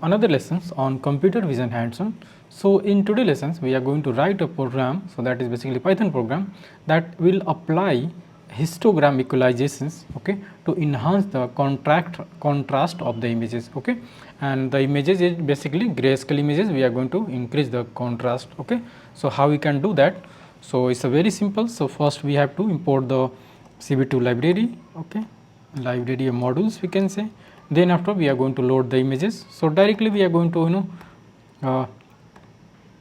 another lessons on computer vision hands-on. So in today's lessons we are going to write a program, so that is basically Python program that will apply histogram equalizations, okay, to enhance the contrast of the images, okay, and the images is basically grayscale images. We are going to increase the contrast, okay. So how we can do that? So it's a very simple. So first we have to import the CV2 library, okay, library of modules we can say. Then after we are going to load the images. So directly we are going to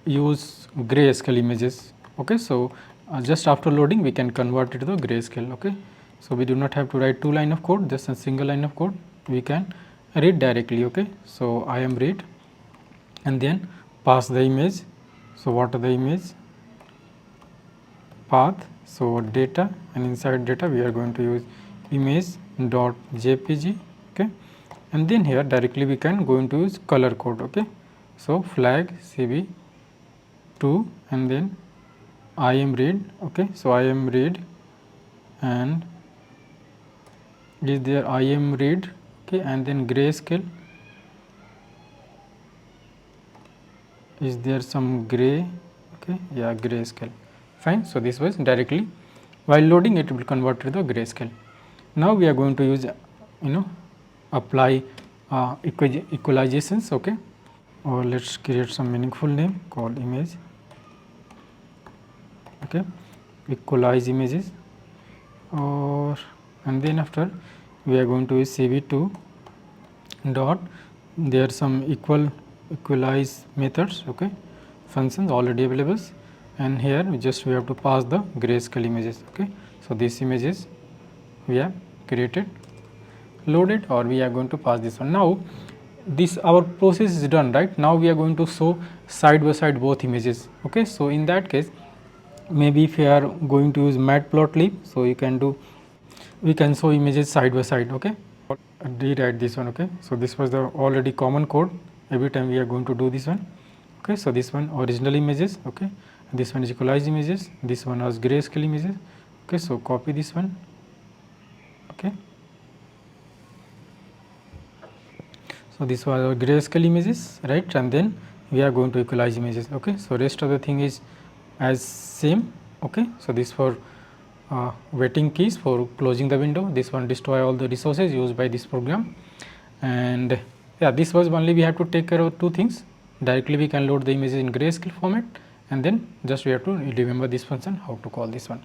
use grayscale images, okay. So just after loading we can convert it to the grayscale, okay. So we do not have to write 2 line of code, just a single line of code we can read directly, okay. So I am read and then pass the image. So what are the image? Path, so data, and inside data we are going to use image.jpg, okay, and then here directly we can going to use color code, okay. So flag CV2 and then I am read, okay. So I am read and is there I am read, okay, and then grayscale, is there some gray, okay, yeah, grayscale, fine. So this was directly while loading it will convert to the grayscale. Now we are going to use apply equalizations, okay, or let's create some meaningful name called image, okay, equalize images, or and then after we are going to use CV2 dot, there are some equalize methods, okay, functions already available, and here we have to pass the grayscale images, okay. So these images we have created, loaded, or we are going to pass this one. Now this our process is done, right? Now we are going to show side by side both images, okay. So in that case maybe if you are going to use matplotlib, so you can do, we can show images side by side, okay. Rewrite this one, okay. So this was the already common code, every time we are going to do this one, okay. So this one original images, okay, this one is equalized images, this one was grayscale images, okay. So copy this one, okay. So this was our grayscale images, right, and then we are going to equalize images, okay. So rest of the thing is as same, okay. So this for waiting keys for closing the window, this one destroy all the resources used by this program, and yeah, this was only we have to take care of two things. Directly we can load the images in grayscale format, and then just we have to remember this function how to call this one,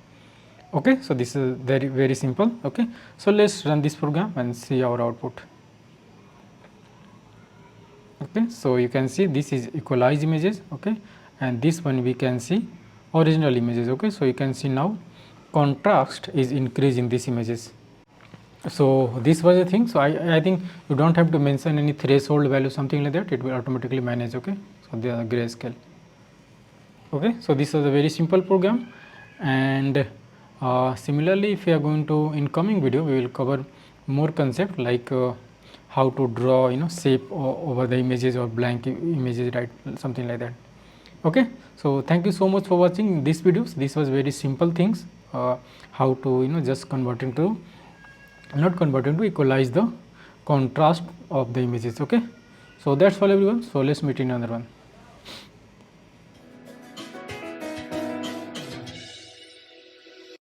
okay. So this is very simple, okay. So let's run this program and see our output, okay. So you can see this is equalized images, okay, and this one we can see original images, okay. So you can see now contrast is increasing these images. So this was the thing. So I think you don't have to mention any threshold value, something like that, it will automatically manage, okay. So the grayscale, okay. So this was a very simple program, and similarly if you are going to, in coming video we will cover more concept like how to draw shape over the images or blank images, right, something like that, okay. So thank you so much for watching this videos. This was very simple things, how to just converting to, not converting to, equalize the contrast of the images, okay. So that's all everyone. So let's meet in another one.